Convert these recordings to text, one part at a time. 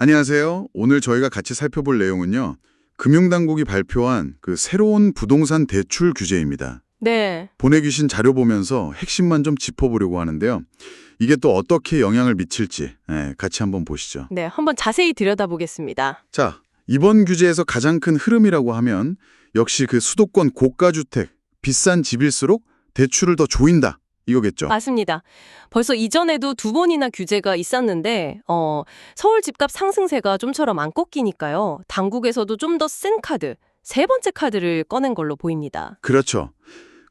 안녕하세요. 오늘 저희가 같이 살펴볼 내용은요. 금융당국이 발표한 그 새로운 부동산 대출 규제입니다. 네, 보내주신 자료 보면서 핵심만 좀 짚어보려고 하는데요. 이게 또 어떻게 영향을 미칠지 같이 한번 보시죠. 네, 한번 자세히 들여다보겠습니다. 자, 이번 규제에서 가장 큰 흐름이라고 하면 역시 그 수도권 고가주택, 비싼 집일수록 대출을 더 조인다. 이거겠죠. 맞습니다. 벌써 이전에도 두 번이나 규제가 있었는데, 서울 집값 상승세가 좀처럼 안 꺾이니까요. 당국에서도 좀 더 센 카드, 세 번째 카드를 꺼낸 걸로 보입니다. 그렇죠.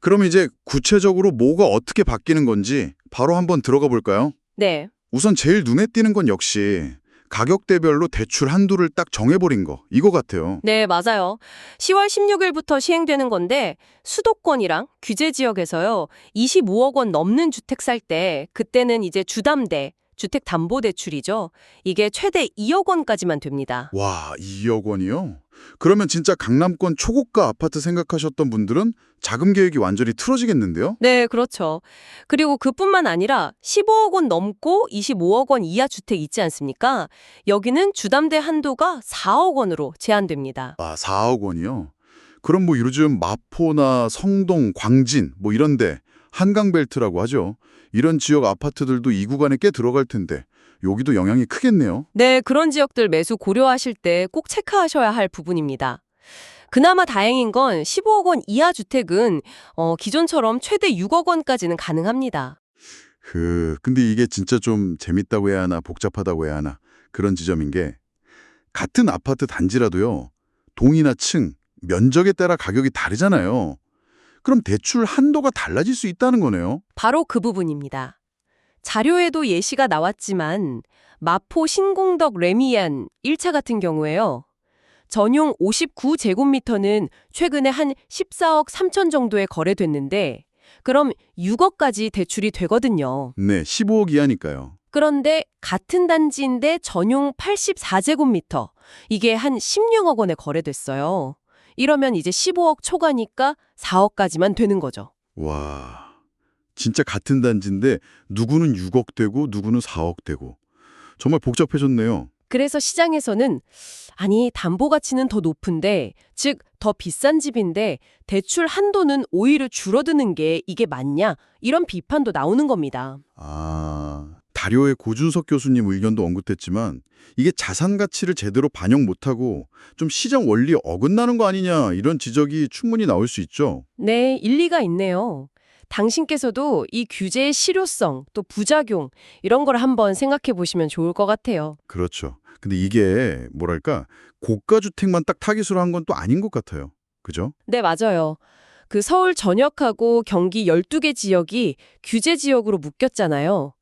그럼 이제 구체적으로 뭐가 어떻게 바뀌는 건지 바로 한번 들어가 볼까요? 네, 우선 제일 눈에 띄는 건 역시 가격대별로 대출 한도를 딱 정해버린 거, 이거 같아요. 네, 맞아요. 10월 16일부터 시행되는 건데, 수도권이랑 규제 지역에서요, 25억 원 넘는 주택 살 때, 그때는 이제 주담대, 주택담보대출이죠. 이게 최대 2억 원까지만 됩니다. 와, 2억 원이요? 그러면 진짜 강남권 초고가 아파트 생각하셨던 분들은 자금 계획이 완전히 틀어지겠는데요? 네, 그렇죠. 그리고 그뿐만 아니라 15억 원 넘고 25억 원 이하 주택 있지 않습니까? 여기는 주담대 한도가 4억 원으로 제한됩니다. 아, 4억 원이요? 그럼 뭐 요즘 마포나 성동, 광진 뭐 이런데 한강벨트라고 하죠. 이런 지역 아파트들도 이 구간에 꽤 들어갈 텐데 여기도 영향이 크겠네요. 네, 그런 지역들 매수 고려하실 때 꼭 체크하셔야 할 부분입니다. 그나마 다행인 건 15억 원 이하 주택은 기존처럼 최대 6억 원까지는 가능합니다. 근데 이게 진짜 좀 재밌다고 해야 하나 복잡하다고 해야 하나 그런 지점인 게 같은 아파트 단지라도요. 동이나 층, 면적에 따라 가격이 다르잖아요. 그럼 대출 한도가 달라질 수 있다는 거네요. 바로 그 부분입니다. 자료에도 예시가 나왔지만 마포 신공덕 레미안 1차 같은 경우에요. 전용 59제곱미터는 최근에 한 14억 3천 정도에 거래됐는데 그럼 6억까지 대출이 되거든요. 네, 15억 이하니까요. 그런데 같은 단지인데 전용 84제곱미터 이게 한 16억 원에 거래됐어요. 이러면 이제 15억 초과니까 4억까지만 되는 거죠. 와, 진짜 같은 단지인데 누구는 6억 되고 누구는 4억 되고 정말 복잡해졌네요. 그래서 시장에서는 아니 담보 가치는 더 높은데 즉 더 비싼 집인데 대출 한도는 오히려 줄어드는 게 이게 맞냐 이런 비판도 나오는 겁니다. 다료의 고준석 교수님 의견도 언급했지만 이게 자산 가치를 제대로 반영 못하고 좀 시장 원리에 어긋나는 거 아니냐 이런 지적이 충분히 나올 수 있죠. 네, 일리가 있네요. 당신께서도 이 규제의 실효성 또 부작용 이런 걸 한번 생각해 보시면 좋을 것 같아요. 그렇죠. 근데 이게 뭐랄까 고가 주택만 딱 타깃으로 한 건 또 아닌 것 같아요. 그죠? 네, 맞아요. 그 서울 전역하고 경기 12개 지역이 규제 지역으로 묶였잖아요.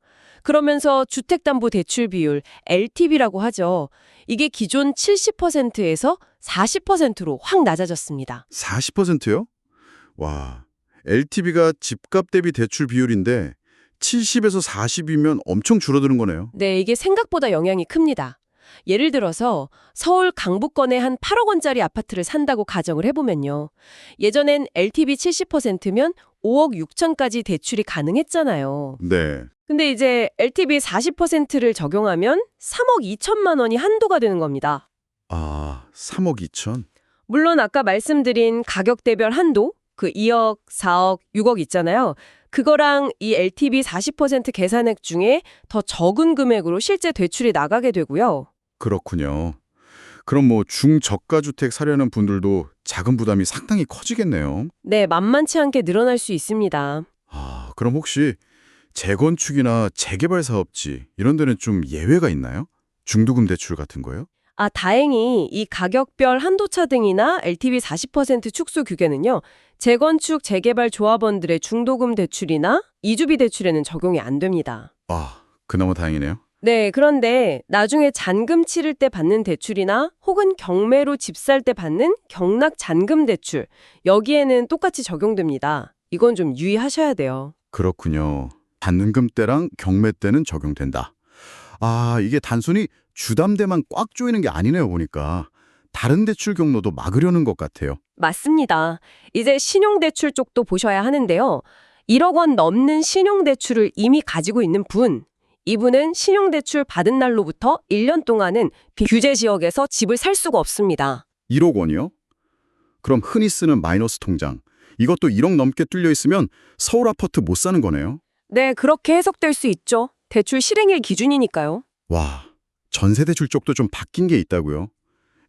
그러면서 주택담보대출 비율 LTV라고 하죠. 이게 기존 70%에서 40%로 확 낮아졌습니다. 40%요? 와, LTV가 집값 대비 대출 비율인데 70에서 40이면 엄청 줄어드는 거네요. 네, 이게 생각보다 영향이 큽니다. 예를 들어서 서울 강북권에 한 8억 원짜리 아파트를 산다고 가정을 해보면요. 예전엔 LTV 70%면 5억 6천까지 대출이 가능했잖아요. 네. 근데 이제 LTV 40%를 적용하면 3억 2천만 원이 한도가 되는 겁니다. 3억 2천? 물론 아까 말씀드린 가격대별 한도, 그 2억, 4억, 6억 있잖아요. 그거랑 이 LTV 40% 계산액 중에 더 적은 금액으로 실제 대출이 나가게 되고요. 그렇군요. 그럼 뭐 중저가 주택 사려는 분들도 자금 부담이 상당히 커지겠네요. 네, 만만치 않게 늘어날 수 있습니다. 그럼 혹시 재건축이나 재개발 사업지 이런 데는 좀 예외가 있나요? 중도금 대출 같은 거요? 다행히 이 가격별 한도차 등이나 LTV 40% 축소 규제는요. 재건축, 재개발 조합원들의 중도금 대출이나 이주비 대출에는 적용이 안 됩니다. 그나마 다행이네요. 네, 그런데 나중에 잔금 치를 때 받는 대출이나 혹은 경매로 집 살 때 받는 경락 잔금 대출, 여기에는 똑같이 적용됩니다. 이건 좀 유의하셔야 돼요. 그렇군요. 잔금 때랑 경매 때는 적용된다. 이게 단순히 주담대만 꽉 조이는 게 아니네요, 보니까. 다른 대출 경로도 막으려는 것 같아요. 맞습니다. 이제 신용대출 쪽도 보셔야 하는데요. 1억 원 넘는 신용대출을 이미 가지고 있는 분, 이분은 신용대출 받은 날로부터 1년 동안은 비규제 지역에서 집을 살 수가 없습니다. 1억 원이요? 그럼 흔히 쓰는 마이너스 통장. 이것도 1억 넘게 뚫려 있으면 서울 아파트 못 사는 거네요. 네, 그렇게 해석될 수 있죠. 대출 실행일 기준이니까요. 와, 전세대출 쪽도 좀 바뀐 게 있다고요?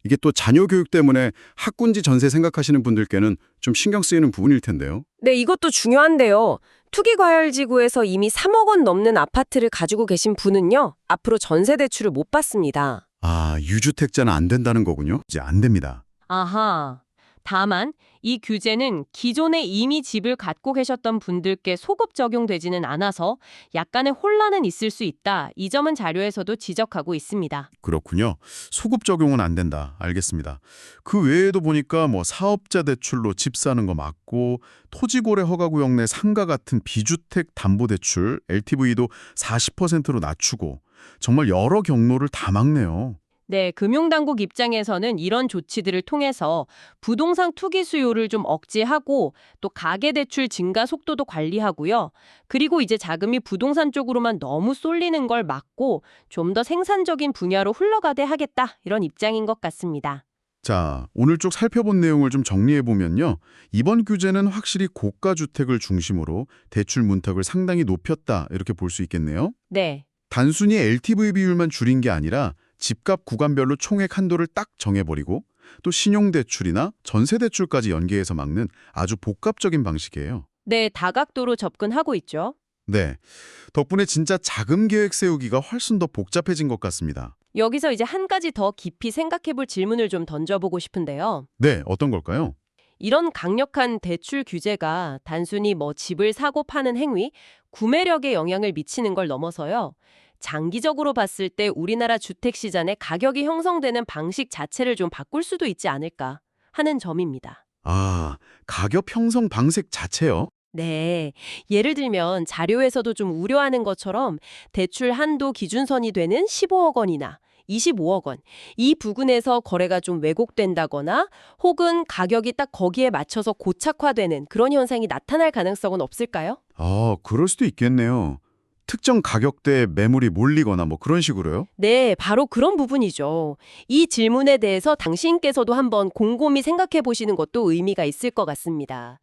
이게 또 자녀 교육 때문에 학군지 전세 생각하시는 분들께는 좀 신경 쓰이는 부분일 텐데요. 네, 이것도 중요한데요. 투기과열지구에서 이미 3억 원 넘는 아파트를 가지고 계신 분은요, 앞으로 전세 대출을 못 받습니다. 아, 유주택자는 안 된다는 거군요. 이제 안 됩니다. 아하. 다만 이 규제는 기존에 이미 집을 갖고 계셨던 분들께 소급 적용되지는 않아서 약간의 혼란은 있을 수 있다. 이 점은 자료에서도 지적하고 있습니다. 그렇군요. 소급 적용은 안 된다. 알겠습니다. 그 외에도 보니까 뭐 사업자 대출로 집 사는 거 맞고 토지고래 허가구역 내 상가 같은 비주택 담보대출 LTV도 40%로 낮추고 정말 여러 경로를 다 막네요. 네, 금융당국 입장에서는 이런 조치들을 통해서 부동산 투기 수요를 좀 억제하고 또 가계대출 증가 속도도 관리하고요. 그리고 이제 자금이 부동산 쪽으로만 너무 쏠리는 걸 막고 좀 더 생산적인 분야로 흘러가게 하겠다. 이런 입장인 것 같습니다. 자, 오늘 쭉 살펴본 내용을 좀 정리해보면요. 이번 규제는 확실히 고가주택을 중심으로 대출 문턱을 상당히 높였다 이렇게 볼 수 있겠네요. 네. 단순히 LTV 비율만 줄인 게 아니라 집값 구간별로 총액 한도를 딱 정해버리고 또 신용대출이나 전세대출까지 연계해서 막는 아주 복합적인 방식이에요. 네, 다각도로 접근하고 있죠. 네, 덕분에 진짜 자금 계획 세우기가 훨씬 더 복잡해진 것 같습니다. 여기서 이제 한 가지 더 깊이 생각해 볼 질문을 좀 던져보고 싶은데요. 네, 어떤 걸까요? 이런 강력한 대출 규제가 단순히 뭐 집을 사고 파는 행위, 구매력에 영향을 미치는 걸 넘어서요. 장기적으로 봤을 때 우리나라 주택 시장의 가격이 형성되는 방식 자체를 좀 바꿀 수도 있지 않을까 하는 점입니다. 아, 가격 형성 방식 자체요? 네. 예를 들면 자료에서도 좀 우려하는 것처럼 대출 한도 기준선이 되는 15억 원이나 25억 원. 이 부근에서 거래가 좀 왜곡된다거나 혹은 가격이 딱 거기에 맞춰서 고착화되는 그런 현상이 나타날 가능성은 없을까요? 아, 그럴 수도 있겠네요. 특정 가격대에 매물이 몰리거나 뭐 그런 식으로요? 네, 바로 그런 부분이죠. 이 질문에 대해서 당신께서도 한번 곰곰이 생각해 보시는 것도 의미가 있을 것 같습니다.